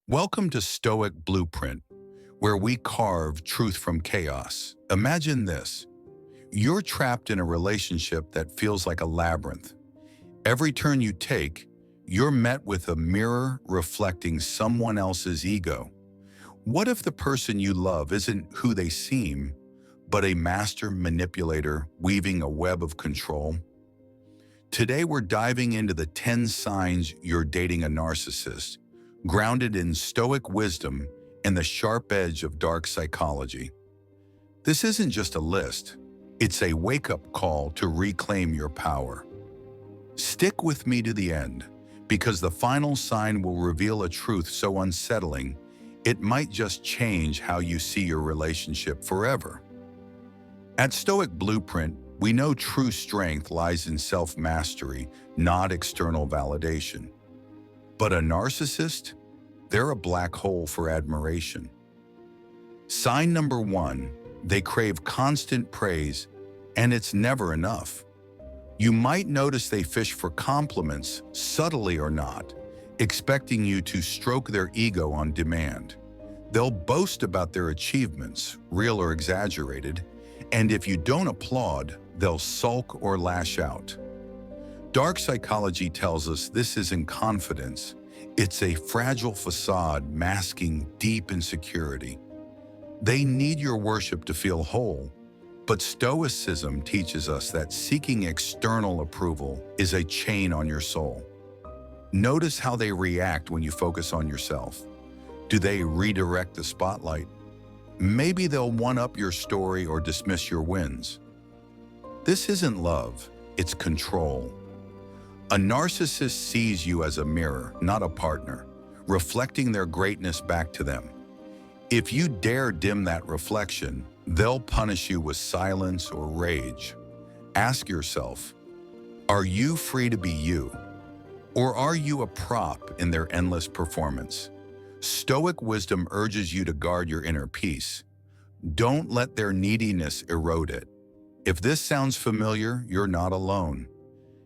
Welcome to Stoic Blueprint, where we carve truth from chaos. Imagine this. You're trapped in a relationship that feels like a labyrinth. Every turn you take, you're met with a mirror reflecting someone else's ego. What if the person you love isn't who they seem, but a master manipulator weaving a web of control? Today we're diving into the 10 signs you're dating a narcissist, grounded in Stoic wisdom and the sharp edge of dark psychology. This isn't just a list, it's a wake-up call to reclaim your power. Stick with me to the end, because the final sign will reveal a truth so unsettling, it might just change how you see your relationship forever. At Stoic Blueprint, we know true strength lies in self-mastery, not external validation. But a narcissist? They're a black hole for admiration. Sign number 1, they crave constant praise, and it's never enough. You might notice they fish for compliments, subtly or not, expecting you to stroke their ego on demand. They'll boast about their achievements, real or exaggerated, and if you don't applaud, they'll sulk or lash out. Dark psychology tells us this isn't confidence. It's a fragile facade masking deep insecurity. They need your worship to feel whole, but Stoicism teaches us that seeking external approval is a chain on your soul. Notice how they react when you focus on yourself. Do they redirect the spotlight? Maybe they'll one-up your story or dismiss your wins. This isn't love, it's control. A narcissist sees you as a mirror, not a partner, reflecting their greatness back to them. If you dare dim that reflection, they'll punish you with silence or rage. Ask yourself, are you free to be you? Or are you a prop in their endless performance? Stoic wisdom urges you to guard your inner peace. Don't let their neediness erode it. If this sounds familiar, you're not alone.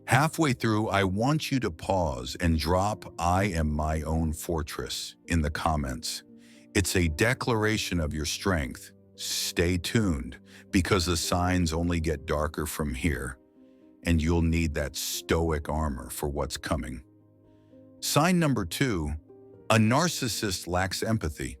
Halfway through, I want you to pause and drop "I am my own fortress" in the comments. It's a declaration of your strength. Stay tuned, because the signs only get darker from here, and you'll need that stoic armor for what's coming. Sign number 2, a narcissist lacks empathy.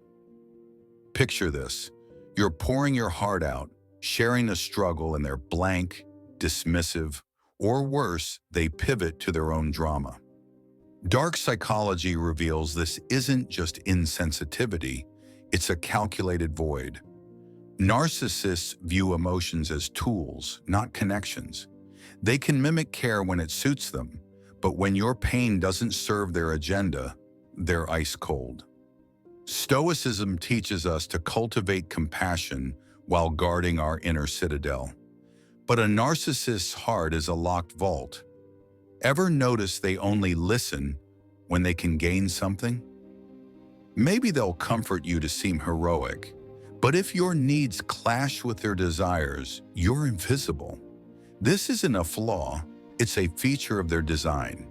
Picture this. You're pouring your heart out, sharing a struggle, and they're blank, dismissive, or worse, they pivot to their own drama. Dark psychology reveals this isn't just insensitivity, it's a calculated void. Narcissists view emotions as tools, not connections. They can mimic care when it suits them, but when your pain doesn't serve their agenda, they're ice cold. Stoicism teaches us to cultivate compassion while guarding our inner citadel. But a narcissist's heart is a locked vault. Ever notice they only listen when they can gain something? Maybe they'll comfort you to seem heroic, but if your needs clash with their desires, you're invisible. This isn't a flaw, it's a feature of their design.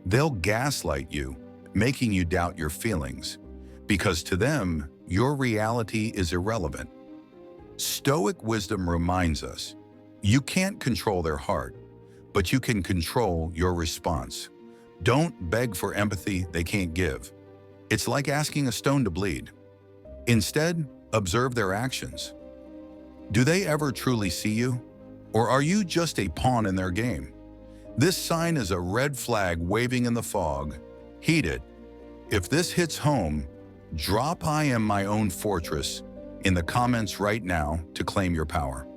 They'll gaslight you, making you doubt your feelings, because to them, your reality is irrelevant. Stoic wisdom reminds us, you can't control their heart, but you can control your response. Don't beg for empathy they can't give. It's like asking a stone to bleed. Instead, observe their actions. Do they ever truly see you? Or are you just a pawn in their game? This sign is a red flag waving in the fog. Heed it. If this hits home, drop "I am my own fortress" in the comments right now to claim your power.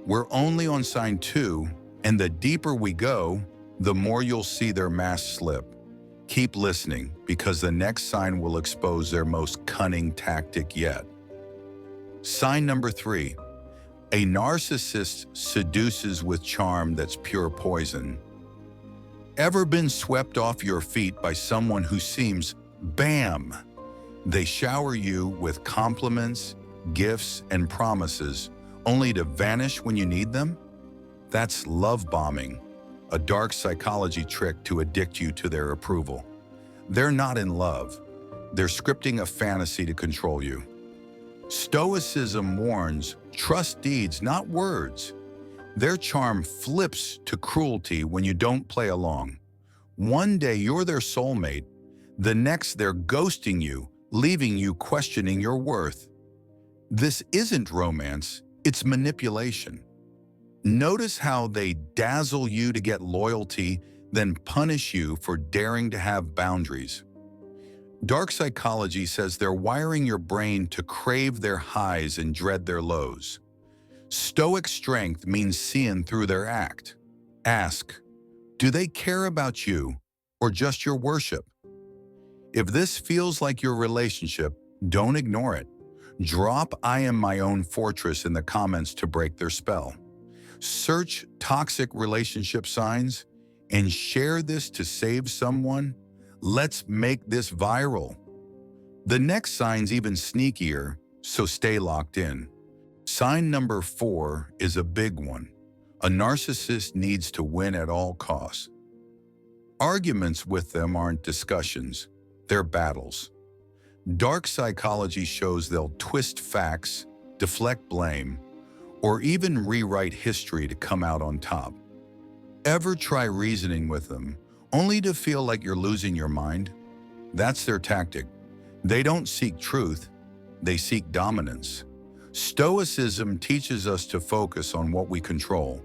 We're only on sign 2, and the deeper we go, the more you'll see their mask slip. Keep listening, because the next sign will expose their most cunning tactic yet. Sign number 3. A narcissist seduces with charm that's pure poison. Ever been swept off your feet by someone who seems bam? They shower you with compliments, gifts, and promises, only to vanish when you need them? That's love bombing, a dark psychology trick to addict you to their approval. They're not in love. They're scripting a fantasy to control you. Stoicism warns, trust deeds, not words. Their charm flips to cruelty when you don't play along. One day you're their soulmate, the next they're ghosting you, leaving you questioning your worth. This isn't romance, it's manipulation. Notice how they dazzle you to get loyalty, then punish you for daring to have boundaries. Dark psychology says they're wiring your brain to crave their highs and dread their lows. Stoic strength means seeing through their act. Ask, do they care about you or just your worship? If this feels like your relationship, don't ignore it. Drop "I am my own fortress" in the comments to break their spell. Search toxic relationship signs and share this to save someone. Let's make this viral. The next sign's even sneakier, so stay locked in. Sign number 4 is a big one. A narcissist needs to win at all costs. Arguments with them aren't discussions, they're battles. Dark psychology shows they'll twist facts, deflect blame, or even rewrite history to come out on top. Ever try reasoning with them, only to feel like you're losing your mind? That's their tactic. They don't seek truth, they seek dominance. Stoicism teaches us to focus on what we control,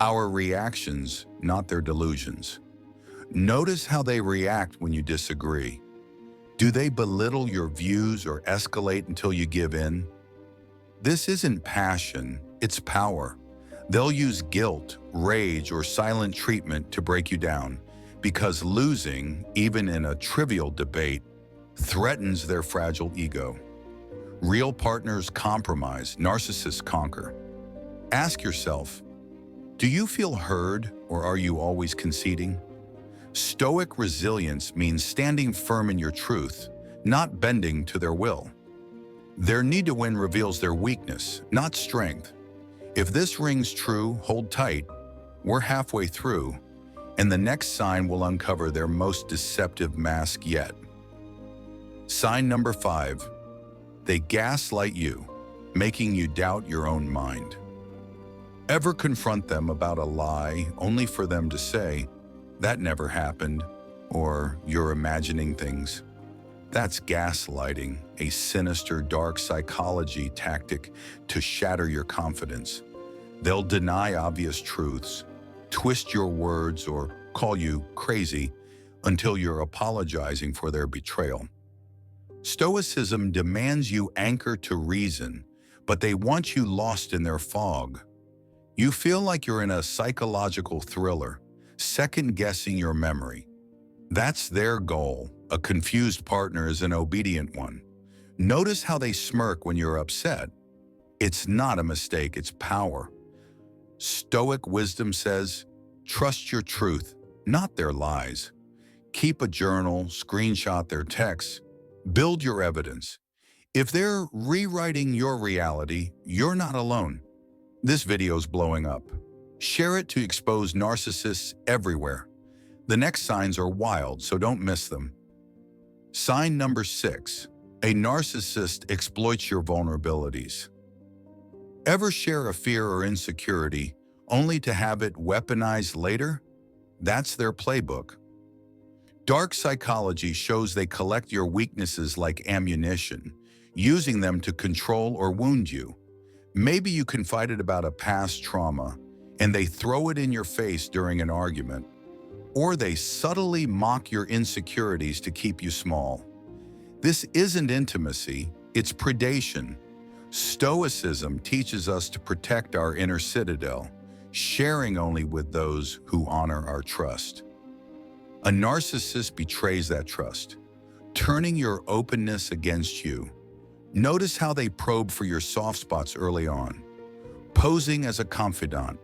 our reactions, not their delusions. Notice how they react when you disagree. Do they belittle your views or escalate until you give in? This isn't passion, it's power. They'll use guilt, rage, or silent treatment to break you down, because losing, even in a trivial debate, threatens their fragile ego. Real partners compromise, narcissists conquer. Ask yourself, do you feel heard or are you always conceding? Stoic resilience means standing firm in your truth, not bending to their will. Their need to win reveals their weakness, not strength. If this rings true, hold tight. We're halfway through, and the next sign will uncover their most deceptive mask yet. Sign number 5. They gaslight you, making you doubt your own mind. Ever confront them about a lie only for them to say, "That never happened," or "You're imagining things"? That's gaslighting, a sinister dark psychology tactic to shatter your confidence. They'll deny obvious truths, twist your words, or call you crazy until you're apologizing for their betrayal. Stoicism demands you anchor to reason, but they want you lost in their fog. You feel like you're in a psychological thriller, second-guessing your memory. That's their goal. A confused partner is an obedient one. Notice how they smirk when you're upset. It's not a mistake, it's power. Stoic wisdom says, trust your truth, not their lies. Keep a journal, screenshot their texts, build your evidence. If they're rewriting your reality, you're not alone. This video's blowing up. Share it to expose narcissists everywhere. The next signs are wild, so don't miss them. Sign number 6. A narcissist exploits your vulnerabilities. Ever share a fear or insecurity only to have it weaponized later? That's their playbook. Dark psychology shows they collect your weaknesses like ammunition, using them to control or wound you. Maybe you confided about a past trauma, and they throw it in your face during an argument. Or they subtly mock your insecurities to keep you small. This isn't intimacy, it's predation. Stoicism teaches us to protect our inner citadel, sharing only with those who honor our trust. A narcissist betrays that trust, turning your openness against you. Notice how they probe for your soft spots early on, posing as a confidant.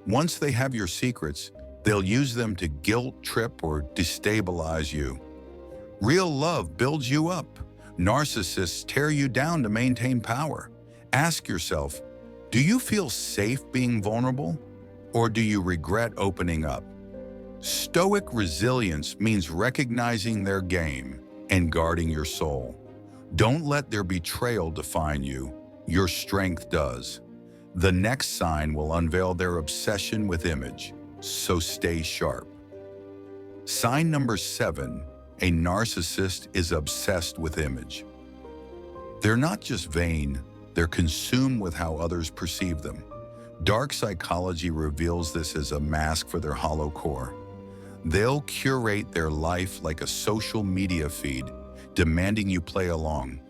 Once they have your secrets, they'll use them to guilt trip or destabilize you. Real love builds you up. Narcissists tear you down to maintain power. Ask yourself, do you feel safe being vulnerable, or do you regret opening up? Stoic resilience means recognizing their game and guarding your soul. Don't let their betrayal define you. Your strength does. The next sign will unveil their obsession with image, so stay sharp. Sign number 7, a narcissist is obsessed with image. They're not just vain, they're consumed with how others perceive them. Dark psychology reveals this as a mask for their hollow core. They'll curate their life like a social media feed, demanding you play along.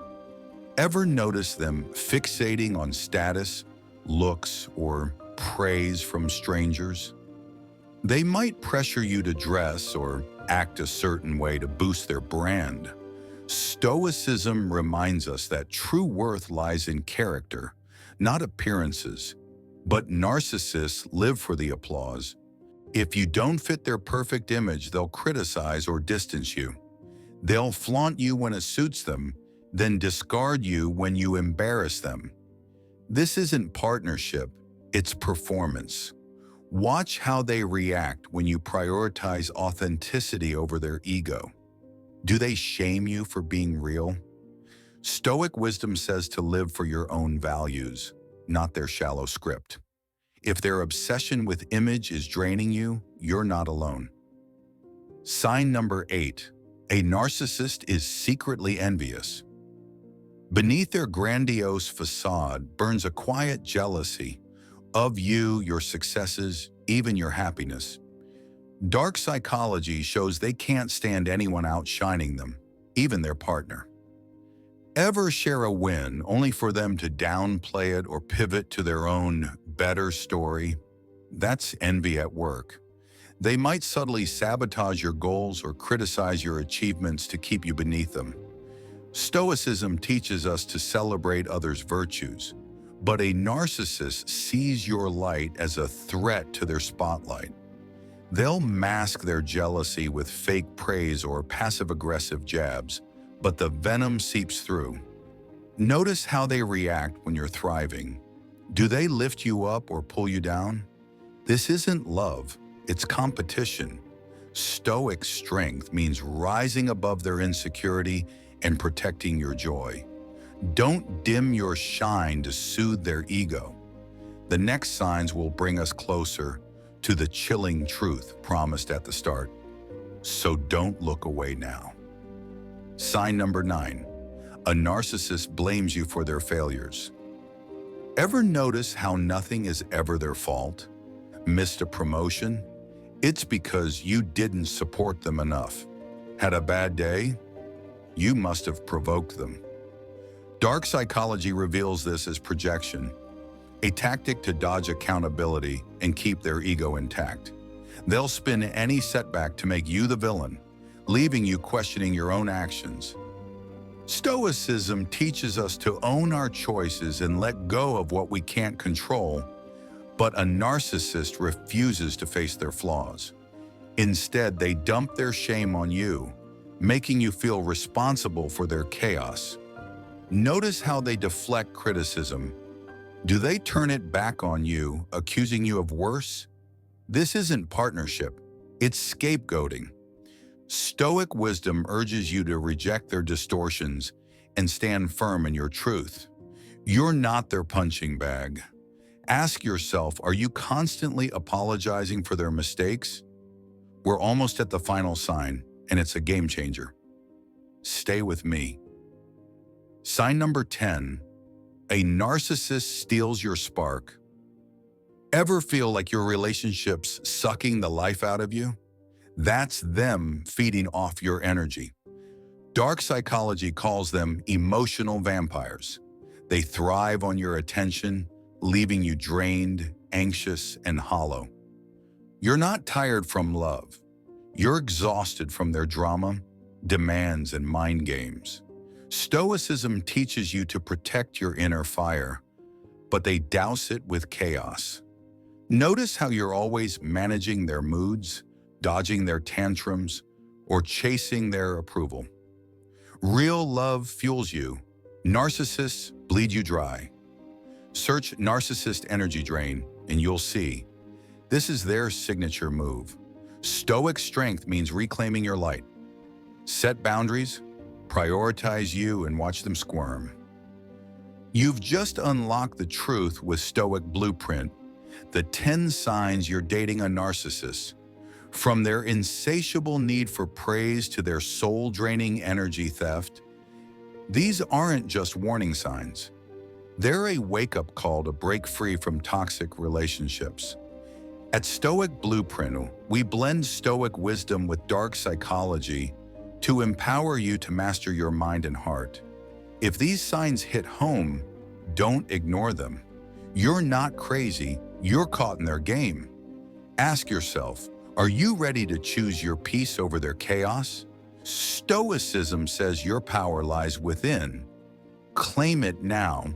Ever notice them fixating on status, looks, or praise from strangers? They might pressure you to dress or act a certain way to boost their brand. Stoicism reminds us that true worth lies in character, not appearances. But narcissists live for the applause. If you don't fit their perfect image, they'll criticize or distance you. They'll flaunt you when it suits them, then discard you when you embarrass them. This isn't partnership, it's performance. Watch how they react when you prioritize authenticity over their ego. Do they shame you for being real? Stoic wisdom says to live for your own values, not their shallow script. If their obsession with image is draining you, you're not alone. Sign number 8, a narcissist is secretly envious. Beneath their grandiose facade burns a quiet jealousy of you, your successes, even your happiness. Dark psychology shows they can't stand anyone outshining them, even their partner. Ever share a win only for them to downplay it or pivot to their own better story? That's envy at work. They might subtly sabotage your goals or criticize your achievements to keep you beneath them. Stoicism teaches us to celebrate others' virtues, but a narcissist sees your light as a threat to their spotlight. They'll mask their jealousy with fake praise or passive-aggressive jabs, but the venom seeps through. Notice how they react when you're thriving. Do they lift you up or pull you down? This isn't love, it's competition. Stoic strength means rising above their insecurity and protecting your joy. Don't dim your shine to soothe their ego. The next signs will bring us closer to the chilling truth promised at the start. So don't look away now. Sign number 9, a narcissist blames you for their failures. Ever notice how nothing is ever their fault? Missed a promotion? It's because you didn't support them enough. Had a bad day? You must have provoked them. Dark psychology reveals this as projection, a tactic to dodge accountability and keep their ego intact. They'll spin any setback to make you the villain, leaving you questioning your own actions. Stoicism teaches us to own our choices and let go of what we can't control, but a narcissist refuses to face their flaws. Instead, they dump their shame on you, making you feel responsible for their chaos. Notice how they deflect criticism. Do they turn it back on you, accusing you of worse? This isn't partnership, it's scapegoating. Stoic wisdom urges you to reject their distortions and stand firm in your truth. You're not their punching bag. Ask yourself, are you constantly apologizing for their mistakes? We're almost at the final sign, and it's a game changer. Stay with me. Sign number 10, a narcissist steals your spark. Ever feel like your relationship's sucking the life out of you? That's them feeding off your energy. Dark psychology calls them emotional vampires. They thrive on your attention, leaving you drained, anxious, and hollow. You're not tired from love. You're exhausted from their drama, demands, and mind games. Stoicism teaches you to protect your inner fire, but they douse it with chaos. Notice how you're always managing their moods, dodging their tantrums, or chasing their approval. Real love fuels you. Narcissists bleed you dry. Search narcissist energy drain, and you'll see. This is their signature move. Stoic strength means reclaiming your light. Set boundaries, prioritize you, and watch them squirm. You've just unlocked the truth with Stoic Blueprint, the 10 signs you're dating a narcissist. From their insatiable need for praise to their soul-draining energy theft, these aren't just warning signs. They're a wake-up call to break free from toxic relationships. At Stoic Blueprint, we blend Stoic wisdom with dark psychology to empower you to master your mind and heart. If these signs hit home, don't ignore them. You're not crazy, you're caught in their game. Ask yourself, are you ready to choose your peace over their chaos? Stoicism says your power lies within. Claim it now.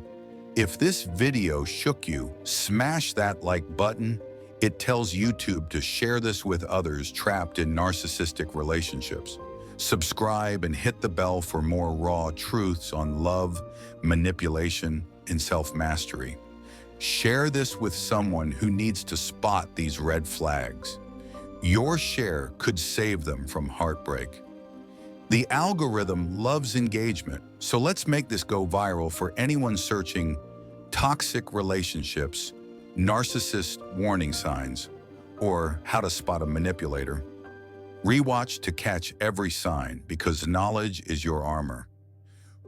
If this video shook you, smash that like button. It tells YouTube to share this with others trapped in narcissistic relationships. Subscribe and hit the bell for more raw truths on love, manipulation, and self-mastery. Share this with someone who needs to spot these red flags. Your share could save them from heartbreak. The algorithm loves engagement, so let's make this go viral for anyone searching toxic relationships, narcissist warning signs, or how to spot a manipulator. Rewatch to catch every sign, because knowledge is your armor.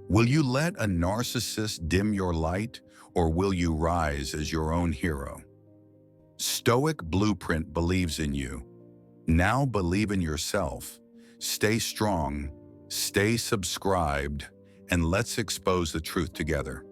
Will you let a narcissist dim your light, or will you rise as your own hero? Stoic Blueprint believes in you. Now believe in yourself. Stay strong, stay subscribed, and let's expose the truth together.